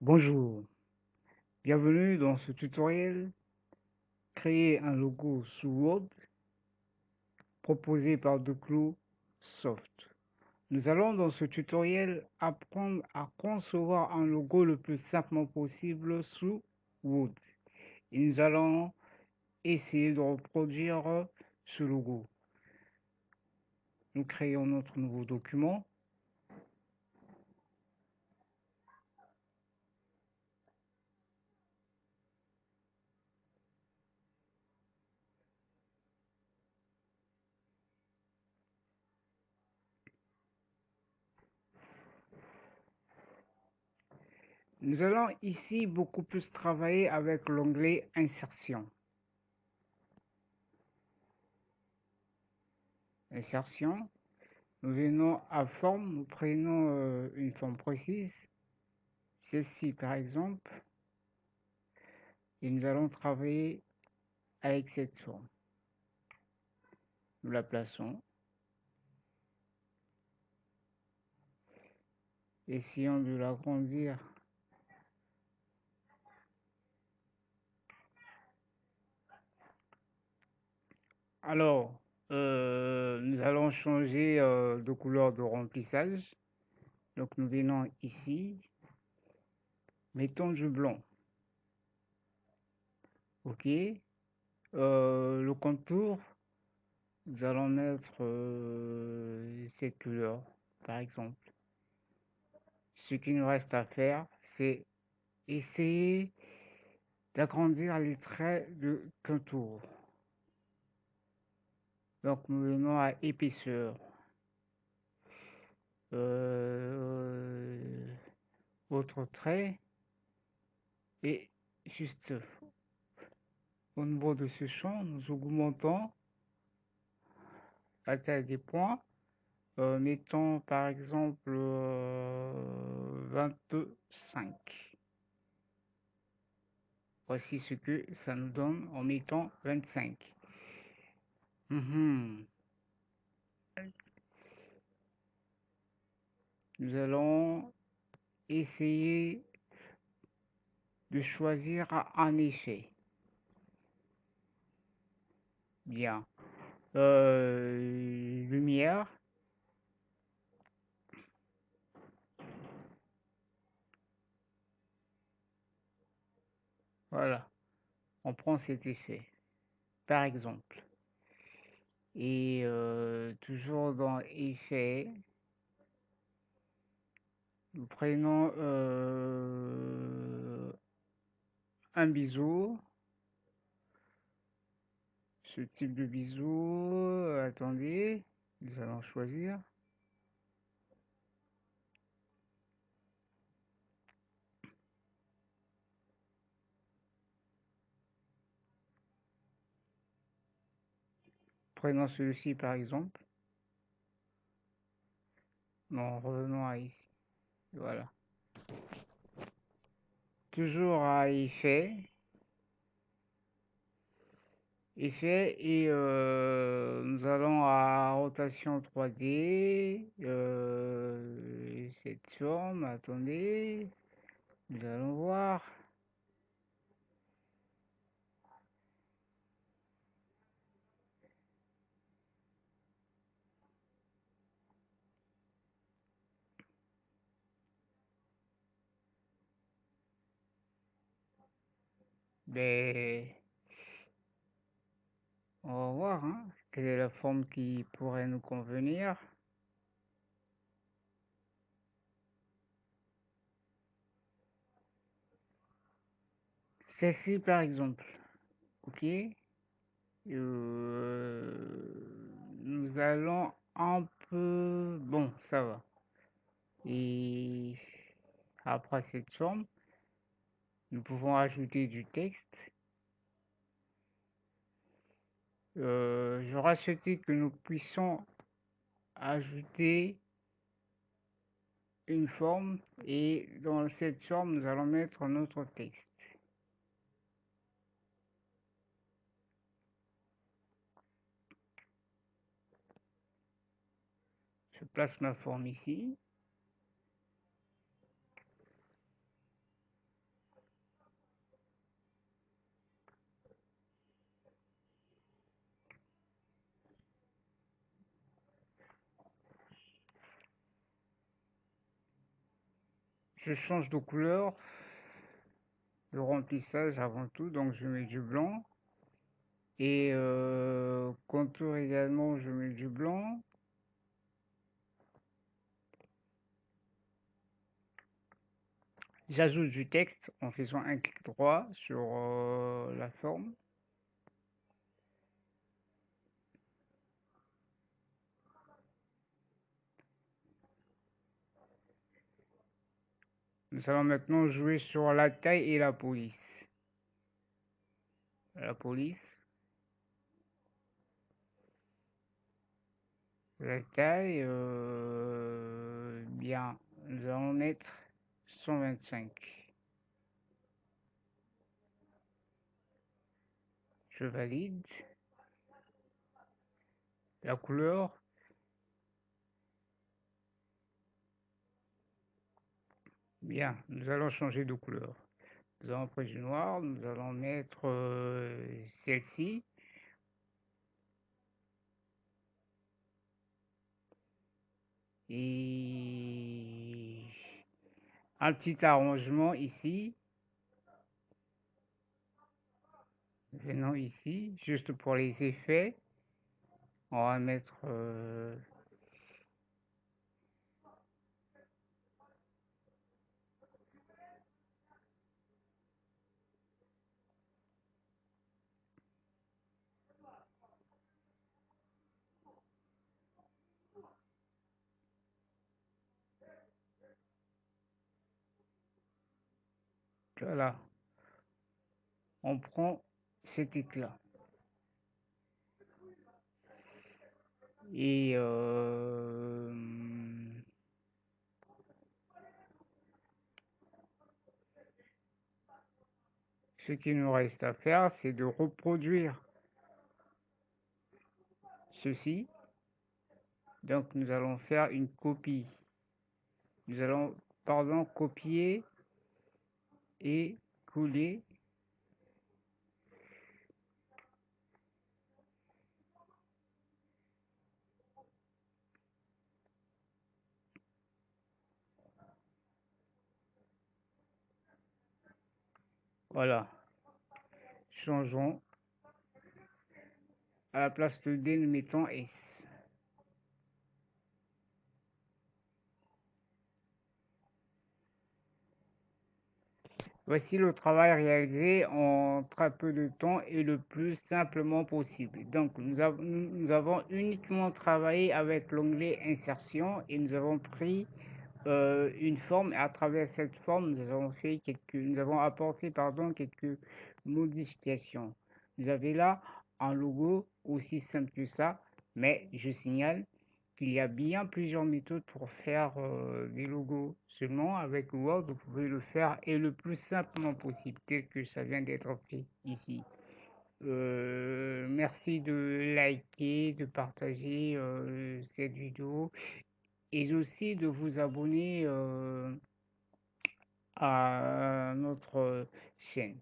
Bonjour, bienvenue dans ce tutoriel Créer un logo sous Word proposé par Doclo Soft. Nous allons dans ce tutoriel apprendre à concevoir un logo le plus simplement possible sous Word. Et nous allons essayer de reproduire ce logo. Nous créons notre nouveau document. Nous allons ici beaucoup plus travailler avec l'onglet Insertion. Insertion. Nous venons à forme, nous prenons une forme précise, celle-ci par exemple, et nous allons travailler avec cette forme. Nous la plaçons. Essayons de l'agrandir. Alors, nous allons changer de couleur de remplissage. Donc nous venons ici, mettons du blanc. OK. Le contour, nous allons mettre cette couleur, par exemple. Ce qu'il nous reste à faire, c'est essayer d'agrandir les traits de contour. Donc nous venons à épaisseur. Autre trait. Et juste au niveau de ce champ, nous augmentons la taille des points. Mettons par exemple 25. Voici ce que ça nous donne en mettant 25. Nous allons essayer de choisir un effet. Bien. Lumière. Voilà. On prend cet effet, par exemple. Et toujours dans effet, nous prenons un biseau. Ce type de biseau, attendez, nous allons choisir. Prenons celui-ci par exemple. Non, revenons à ici. Voilà. Toujours à effet. Effet et nous allons à rotation 3D. Cette forme, attendez. Nous allons voir. Ben, on va voir hein, quelle est la forme qui pourrait nous convenir. Celle-ci par exemple. Ok. Nous allons un peu... Bon, ça va. Et après cette forme, nous pouvons ajouter du texte. J'aurais souhaité que nous puissions ajouter une forme et dans cette forme, nous allons mettre notre texte. Je place ma forme ici. je change de couleur, le remplissage avant tout, donc je mets du blanc. Et contour également, je mets du blanc. J'ajoute du texte en faisant un clic droit sur la forme. Nous allons maintenant jouer sur la taille et la police. La police. La taille, bien, nous allons mettre 125. Je valide. La couleur, bien, nous allons changer de couleur. Nous allons prendre du noir, nous allons mettre celle-ci. Et un petit arrangement ici. Venons ici, juste pour les effets. On va mettre voilà. On prend cet éclat. Et ce qu'il nous reste à faire, c'est de reproduire ceci. Donc nous allons faire une copie. Nous allons, pardon, copier et coller. Voilà. Changeons. À la place de D, nous mettons S. Voici le travail réalisé en très peu de temps et le plus simplement possible. Donc, nous avons uniquement travaillé avec l'onglet Insertion et nous avons pris une forme et à travers cette forme, nous avons apporté quelques modifications. Vous avez là un logo aussi simple que ça, mais je signale qu'il y a bien plusieurs méthodes pour faire des logos. Seulement, avec Word, vous pouvez le faire et le plus simplement possible, tel que ça vient d'être fait ici. Merci de liker, de partager cette vidéo et aussi de vous abonner à notre chaîne.